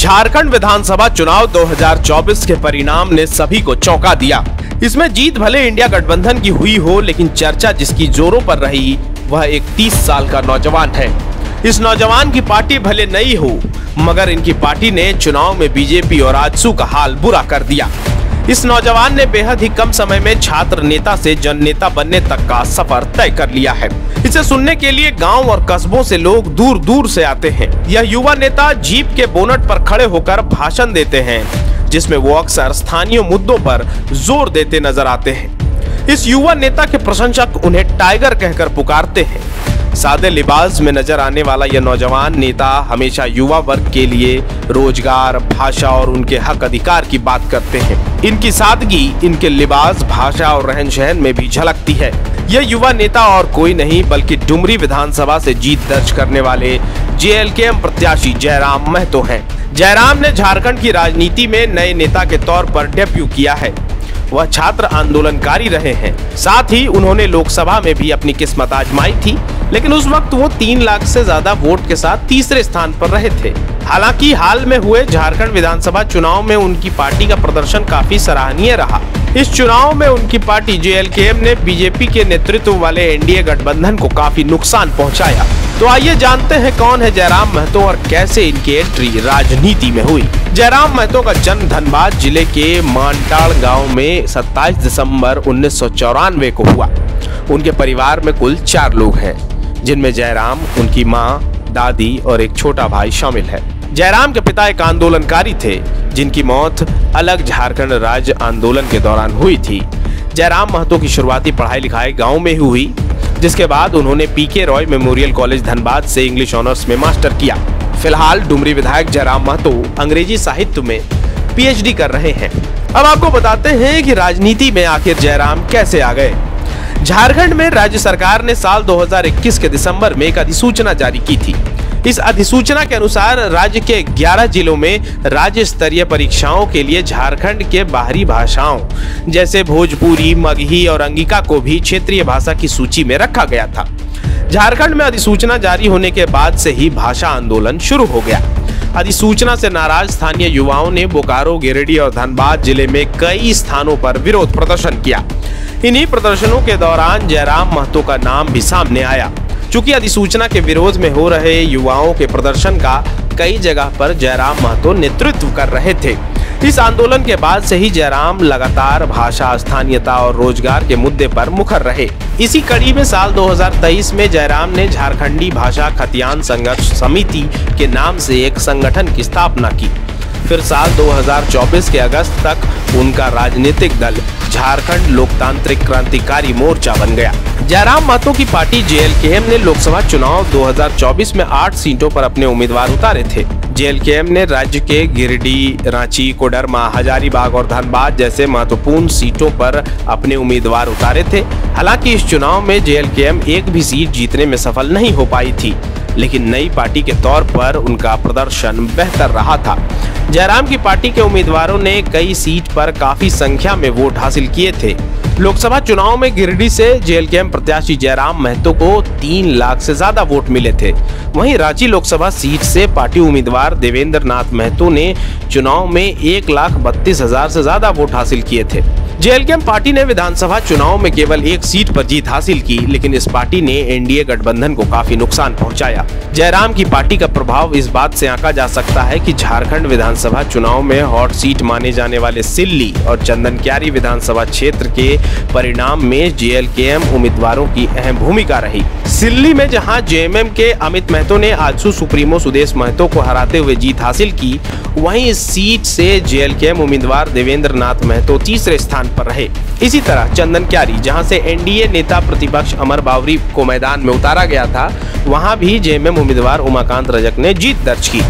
झारखंड विधानसभा चुनाव 2024 के परिणाम ने सभी को चौंका दिया। इसमें जीत भले इंडिया गठबंधन की हुई हो, लेकिन चर्चा जिसकी जोरों पर रही वह एक 30 साल का नौजवान है। इस नौजवान की पार्टी भले नई हो, मगर इनकी पार्टी ने चुनाव में बीजेपी और आजसू का हाल बुरा कर दिया। इस नौजवान ने बेहद ही कम समय में छात्र नेता से जन नेता बनने तक का सफर तय कर लिया है। इसे सुनने के लिए गांव और कस्बों से लोग दूर दूर से आते हैं। यह युवा नेता जीप के बोनट पर खड़े होकर भाषण देते हैं, जिसमें वो अक्सर स्थानीय मुद्दों पर जोर देते नजर आते हैं। इस युवा नेता के प्रशंसक उन्हें टाइगर कहकर पुकारते हैं। सादे लिबास में नजर आने वाला यह नौजवान नेता हमेशा युवा वर्ग के लिए रोजगार, भाषा और उनके हक अधिकार की बात करते हैं। इनकी सादगी इनके लिबास, भाषा और रहन सहन में भी झलकती है। यह युवा नेता और कोई नहीं बल्कि डुमरी विधानसभा से जीत दर्ज करने वाले जेएलकेएम प्रत्याशी जयराम महतो हैं। जयराम ने झारखंड की राजनीति में नए नेता के तौर पर डेब्यू किया है। वह छात्र आंदोलनकारी रहे हैं। साथ ही उन्होंने लोकसभा में भी अपनी किस्मत आजमाई थी, लेकिन उस वक्त वो 3 लाख से ज्यादा वोट के साथ तीसरे स्थान पर रहे थे। हालांकि हाल में हुए झारखंड विधानसभा चुनाव में उनकी पार्टी का प्रदर्शन काफी सराहनीय रहा। इस चुनाव में उनकी पार्टी जेएलकेएम ने बीजेपी के नेतृत्व वाले एनडीए गठबंधन को काफी नुकसान पहुंचाया। तो आइए जानते हैं कौन है जयराम महतो और कैसे इनकी एंट्री राजनीति में हुई। जयराम महतो का जन्म धनबाद जिले के मानटाड़ गांव में 27 दिसंबर 1994 को हुआ। उनके परिवार में कुल 4 लोग हैं, जिनमें जयराम, उनकी मां, दादी और एक छोटा भाई शामिल है। जयराम के पिता एक आंदोलनकारी थे, जिनकी मौत अलग झारखंड राज्य आंदोलन के दौरान हुई थी। जयराम महतो की शुरुआती पढ़ाई लिखाई गांव में ही हुई, जिसके बाद उन्होंने पीके रॉय मेमोरियल कॉलेज धनबाद से इंग्लिश ऑनर्स में मास्टर किया। फिलहाल डुमरी विधायक जयराम महतो अंग्रेजी साहित्य में पीएचडी कर रहे हैं। अब आपको बताते हैं कि राजनीति में आखिर जयराम कैसे आ गए। झारखंड में राज्य सरकार ने साल 2021 के दिसंबर में एक अधिसूचना जारी की थी। इस अधिसूचना के अनुसार राज्य के 11 जिलों में राज्य स्तरीय परीक्षाओं के लिए झारखंड के बाहरी भाषाओं जैसे भोजपुरी, मगही और अंगिका को भी क्षेत्रीय भाषा की सूची में रखा गया था। झारखंड में अधिसूचना जारी होने के बाद से ही भाषा आंदोलन शुरू हो गया। अधिसूचना से नाराज स्थानीय युवाओं ने बोकारो, गिरिडीह और धनबाद जिले में कई स्थानों पर विरोध प्रदर्शन किया। इन्हीं प्रदर्शनों के दौरान जयराम महतो का नाम भी सामने आया। चूंकि अधिसूचना के विरोध में हो रहे युवाओं के प्रदर्शन का कई जगह पर जयराम महतो नेतृत्व कर रहे थे। इस आंदोलन के बाद से ही जयराम लगातार भाषा, स्थानीयता और रोजगार के मुद्दे पर मुखर रहे। इसी कड़ी में साल 2023 में जयराम ने झारखंडी भाषा खतियान संघर्ष समिति के नाम से एक संगठन की स्थापना की। फिर साल 2024 के अगस्त तक उनका राजनीतिक दल झारखंड लोकतांत्रिक क्रांतिकारी मोर्चा बन गया। जयराम महतो की पार्टी जेएलकेएम ने लोकसभा चुनाव 2024 में 8 सीटों पर अपने उम्मीदवार उतारे थे। जेएलकेएम ने राज्य के गिरिडीह, रांची, कोडरमा, हजारीबाग और धनबाद जैसे महत्वपूर्ण सीटों पर अपने उम्मीदवार उतारे थे। हालांकि इस चुनाव में जेएलकेएम एक भी सीट जीतने में सफल नहीं हो पाई थी, लेकिन नई पार्टी के तौर पर उनका प्रदर्शन बेहतर रहा था। जयराम की पार्टी के उम्मीदवारों ने कई सीट पर काफी संख्या में वोट हासिल किए थे। लोकसभा चुनाव में गिरिडीह से जेएलकेएम प्रत्याशी जयराम महतो को 3 लाख से ज्यादा वोट मिले थे। वहीं रांची लोकसभा सीट से पार्टी उम्मीदवार देवेंद्र नाथ महतो ने चुनाव में 1,32,000 से ज्यादा वोट हासिल किए थे। जेएलकेएम पार्टी ने विधानसभा चुनाव में केवल 1 सीट पर जीत हासिल की, लेकिन इस पार्टी ने एनडीए गठबंधन को काफी नुकसान पहुंचाया। जयराम की पार्टी का प्रभाव इस बात से आंका जा सकता है कि झारखंड विधानसभा चुनाव में हॉट सीट माने जाने वाले सिल्ली और चंदनक्यारी विधानसभा क्षेत्र के परिणाम में जेएलकेएम उम्मीदवारों की अहम भूमिका रही। सिल्ली में जहां जेएमएम के अमित महतो ने आजसू सुप्रीमो सुदेश महतो को हराते हुए जीत हासिल की, वहीं इस सीट से जेएलकेएम उम्मीदवार देवेंद्र नाथ महतो तीसरे स्थान पर रहे। इसी तरह चंदनक्यारी, जहां से एनडीए नेता प्रतिपक्ष अमर बावरी को मैदान में उतारा गया था, वहां भी जेएमएम उम्मीदवार उमाकांत रजक ने जीत दर्ज की।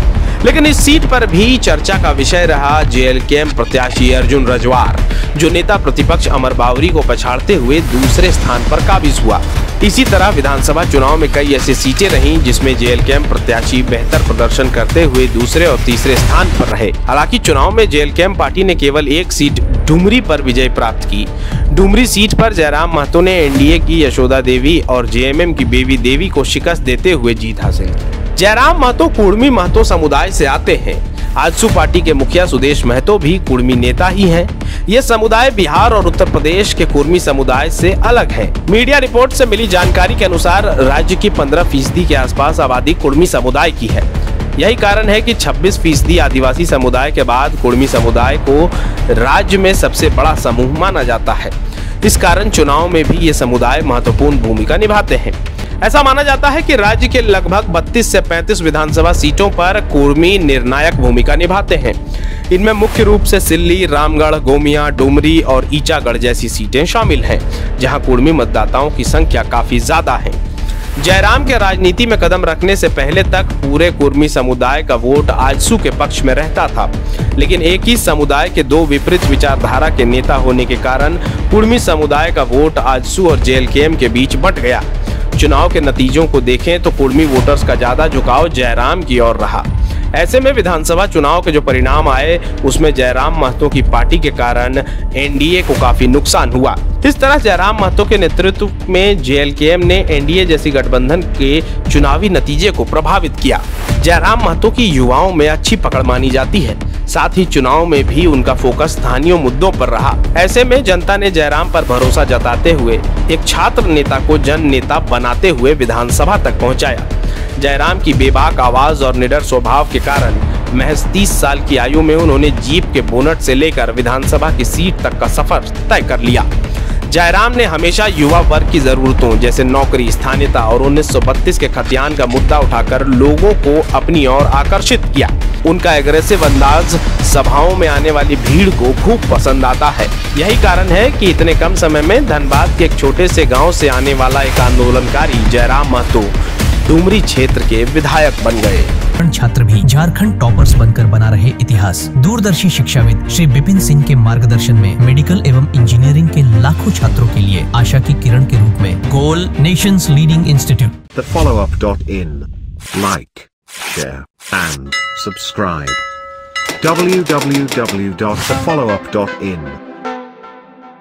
लेकिन इस सीट पर भी चर्चा का विषय रहा जेएलकेएम प्रत्याशी अर्जुन रजवार, जो नेता प्रतिपक्ष अमर बावरी को पछाड़ते हुए दूसरे स्थान पर काबिज हुआ। इसी तरह विधानसभा चुनाव में कई ऐसी सीटें रहीं जिसमें जेएलकेएम प्रत्याशी बेहतर प्रदर्शन करते हुए दूसरे और तीसरे स्थान पर रहे। हालांकि चुनाव में जेएलकेएम पार्टी ने केवल 1 सीट डुमरी पर विजय प्राप्त की। डुमरी सीट पर जयराम महतो ने एनडीए की यशोदा देवी और जेएमएम की बेबी देवी को शिकस्त देते हुए जीत हासिल की। जयराम महतो कुर्मी महतो समुदाय से आते हैं। आजसू पार्टी के मुखिया सुदेश महतो भी कुर्मी नेता ही हैं। ये समुदाय बिहार और उत्तर प्रदेश के कुर्मी समुदाय से अलग है। मीडिया रिपोर्ट से मिली जानकारी के अनुसार राज्य की 15% के आसपास आबादी कुर्मी समुदाय की है। यही कारण है कि 26% आदिवासी समुदाय के बाद कुर्मी समुदाय को राज्य में सबसे बड़ा समूह माना जाता है। इस कारण चुनाव में भी ये समुदाय महत्वपूर्ण भूमिका निभाते हैं। ऐसा माना जाता है कि राज्य के लगभग 32 से 35 विधानसभा सीटों पर कुर्मी निर्णायक भूमिका निभाते हैं। इनमें मुख्य रूप से सिल्ली, रामगढ़, गोमिया, डुमरी और ईचागढ़ जैसी सीटें शामिल हैं, जहां कुर्मी मतदाताओं की संख्या काफी ज्यादा है। जयराम के राजनीति में कदम रखने से पहले तक पूरे कुर्मी समुदाय का वोट आजसू के पक्ष में रहता था, लेकिन एक ही समुदाय के दो विपरीत विचारधारा के नेता होने के कारण कुर्मी समुदाय का वोट आजसू और जेएलकेएम के बीच बंट गया। चुनाव के नतीजों को देखें तो कुर्मी वोटर्स का ज्यादा झुकाव जयराम की ओर रहा। ऐसे में विधानसभा चुनाव के जो परिणाम आए उसमें जयराम महतो की पार्टी के कारण एनडीए को काफी नुकसान हुआ। इस तरह जयराम महतो के नेतृत्व में जेएलकेएम ने एनडीए जैसी गठबंधन के चुनावी नतीजे को प्रभावित किया। जयराम महतो की युवाओं में अच्छी पकड़ मानी जाती है, साथ ही चुनाव में भी उनका फोकस स्थानीय मुद्दों पर रहा। ऐसे में जनता ने जयराम पर भरोसा जताते हुए एक छात्र नेता को जन नेता बनाते हुए विधानसभा तक पहुंचाया। जयराम की बेबाक आवाज और निडर स्वभाव के कारण महज 30 साल की आयु में उन्होंने जीप के बोनट से लेकर विधानसभा की सीट तक का सफर तय कर लिया। जयराम ने हमेशा युवा वर्ग की जरूरतों जैसे नौकरी, स्थानीयता और 1932 के खतियान का मुद्दा उठाकर लोगों को अपनी ओर आकर्षित किया। उनका एग्रेसिव अंदाज सभाओं में आने वाली भीड़ को खूब पसंद आता है। यही कारण है कि इतने कम समय में धनबाद के एक छोटे से गांव से आने वाला एक आंदोलनकारी जयराम महतो डुमरी क्षेत्र के विधायक बन गए। छात्र भी झारखंड टॉपर्स बनकर बना रहे इतिहास। दूरदर्शी शिक्षाविद श्री विपिन सिंह के मार्गदर्शन में मेडिकल एवं इंजीनियरिंग के लाखों छात्रों के लिए आशा की किरण के रूप में goal nations leading institute. TheFollowUp.in Like, share and subscribe. www.thefollowup.in